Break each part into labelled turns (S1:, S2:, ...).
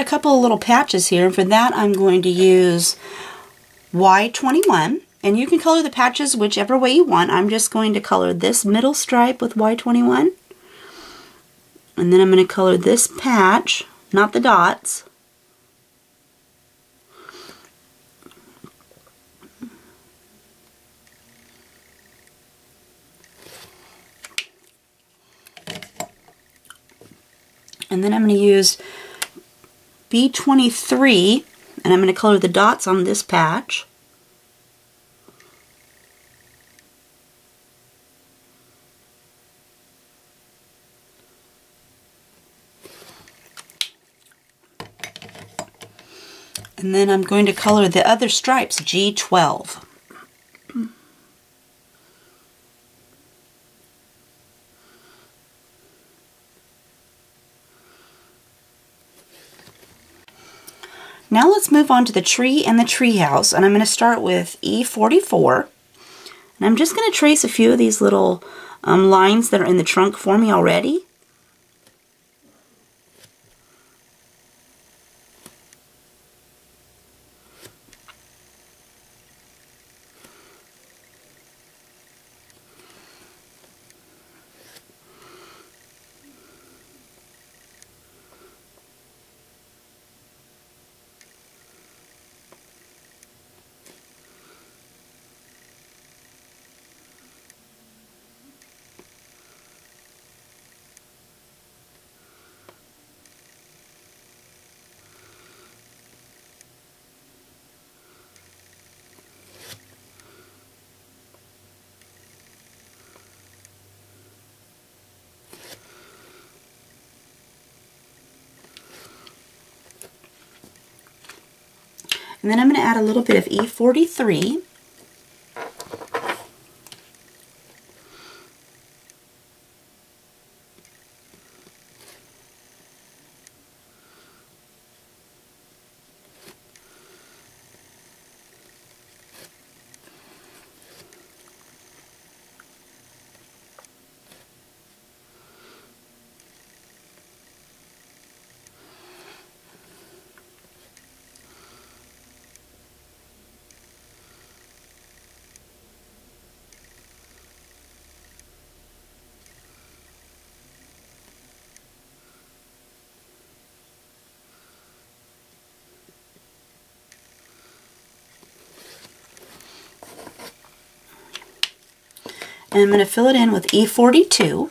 S1: got a couple of little patches here, and for that I'm going to use Y21, and you can color the patches whichever way you want. I'm just going to color this middle stripe with Y21, and then I'm going to color this patch, not the dots. And then I'm going to use B23, and I'm going to color the dots on this patch. And then I'm going to color the other stripes, G12. Now let's move on to the tree and the tree house, and I'm going to start with E44, and I'm just going to trace a few of these little lines that are in the trunk for me already. And then I'm going to add a little bit of E43. And I'm going to fill it in with E42.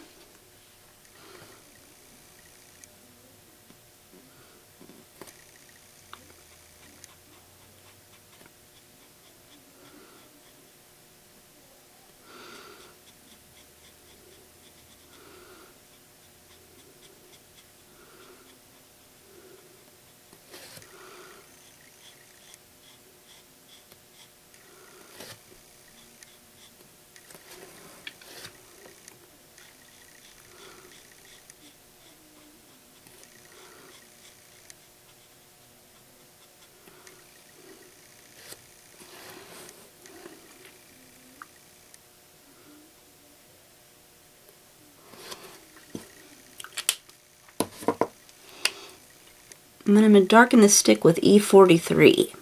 S1: And then I'm going to darken the stick with E43.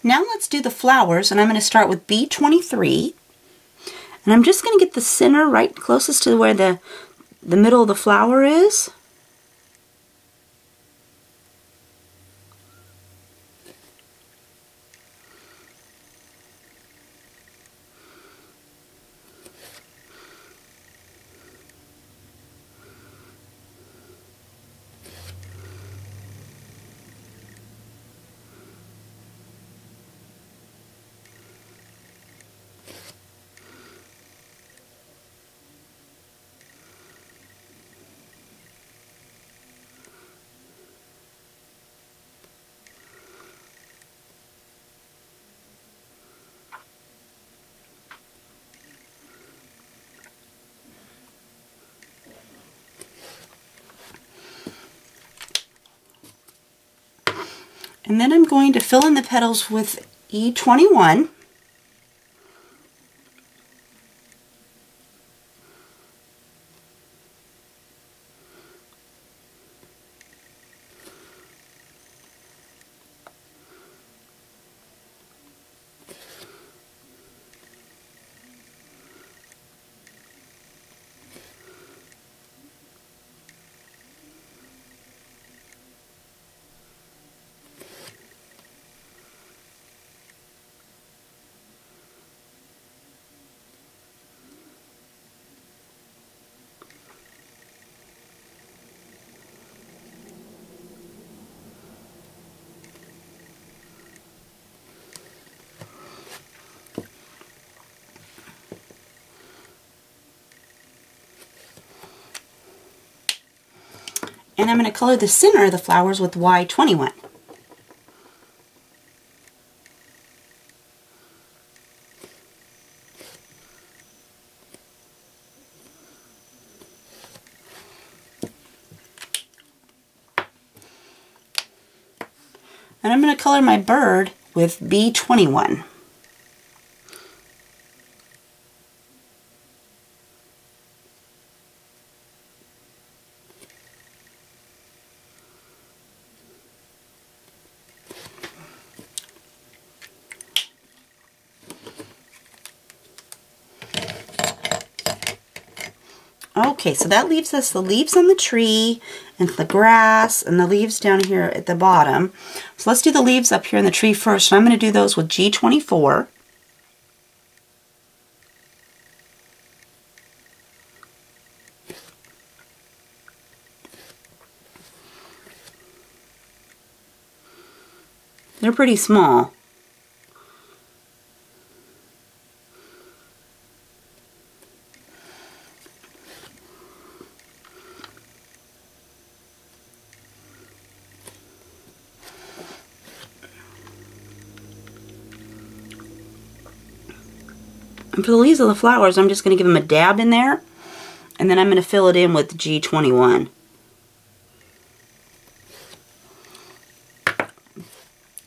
S1: Now let's do the flowers, and I'm going to start with B23. And I'm just going to get the center right closest to where the middle of the flower is. And then I'm going to fill in the petals with E21. And I'm going to color the center of the flowers with Y21. And I'm going to color my bird with B21. Okay, so that leaves us the leaves on the tree and the grass and the leaves down here at the bottom. So let's do the leaves up here in the tree first. And I'm going to do those with G24. They're pretty small. And for the leaves of the flowers, I'm just going to give them a dab in there, and then I'm going to fill it in with G21.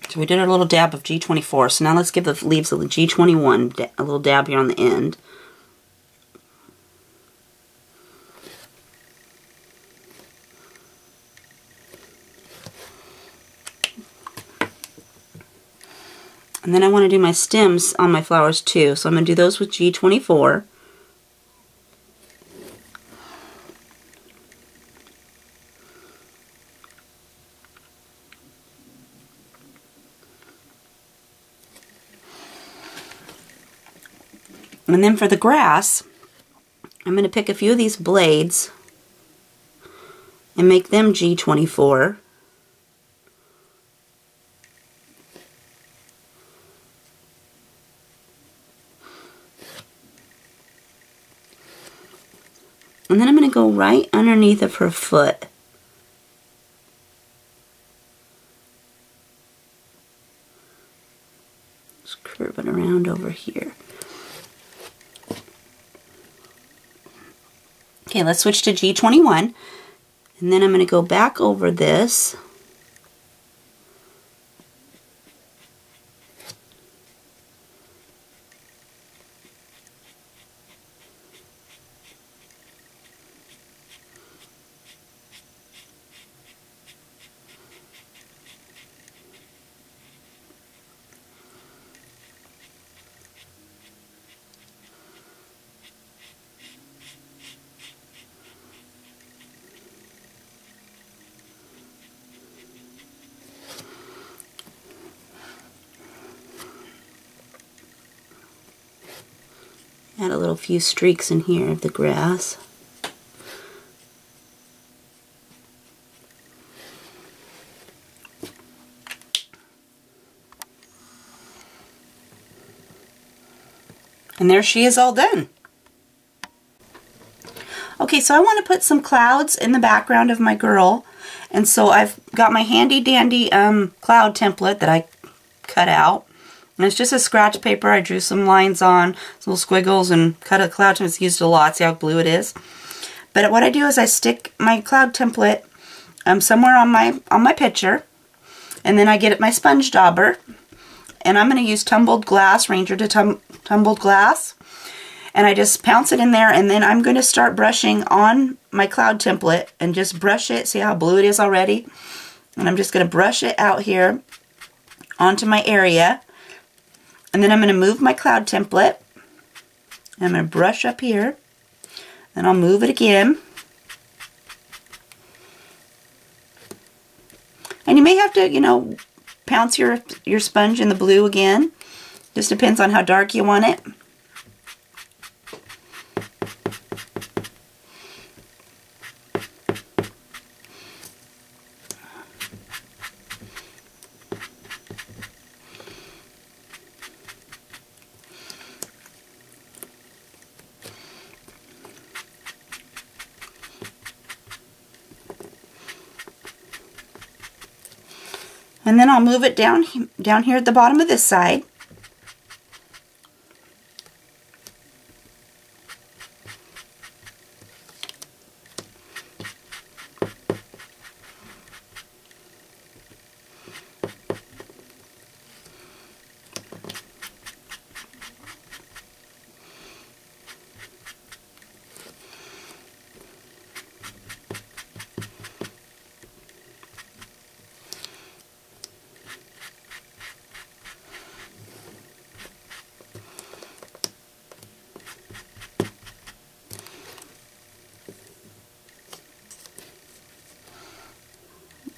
S1: So we did our little dab of G24, so now let's give the leaves of the G21 a little dab here on the end. And then I want to do my stems on my flowers too, so I'm going to do those with G24. And then for the grass, I'm going to pick a few of these blades and make them G24. And then I'm going to go right underneath of her foot. Just curve it around over here. Okay, let's switch to G21. And then I'm going to go back over this. Add a little few streaks in here of the grass. And there she is all done. Okay, so I want to put some clouds in the background of my girl. And so I've got my handy dandy cloud template that I cut out. And it's just a scratch paper. I drew some lines on, some little squiggles, and cut a cloud template. It's used a lot. See how blue it is? But what I do is I stick my cloud template somewhere on my picture, and then I get my sponge dauber, and I'm going to use tumbled glass, Ranger to tumbled glass, and I just pounce it in there, and then I'm going to start brushing on my cloud template and just brush it. See how blue it is already? And I'm just going to brush it out here onto my area. And then I'm going to move my cloud template. I'm going to brush up here. Then I'll move it again. And you may have to, you know, pounce your sponge in the blue again. Just depends on how dark you want it. And then I'll move it down here at the bottom of this side.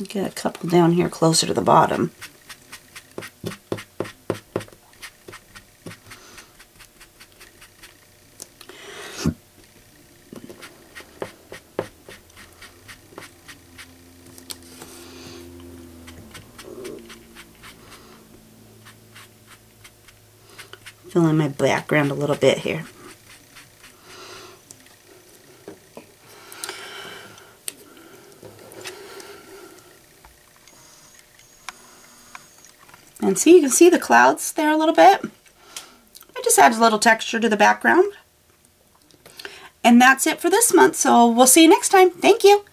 S1: Get a couple down here closer to the bottom. Fill in my background a little bit here. And see, you can see the clouds there a little bit. It just adds a little texture to the background. And that's it for this month, so we'll see you next time. Thank you.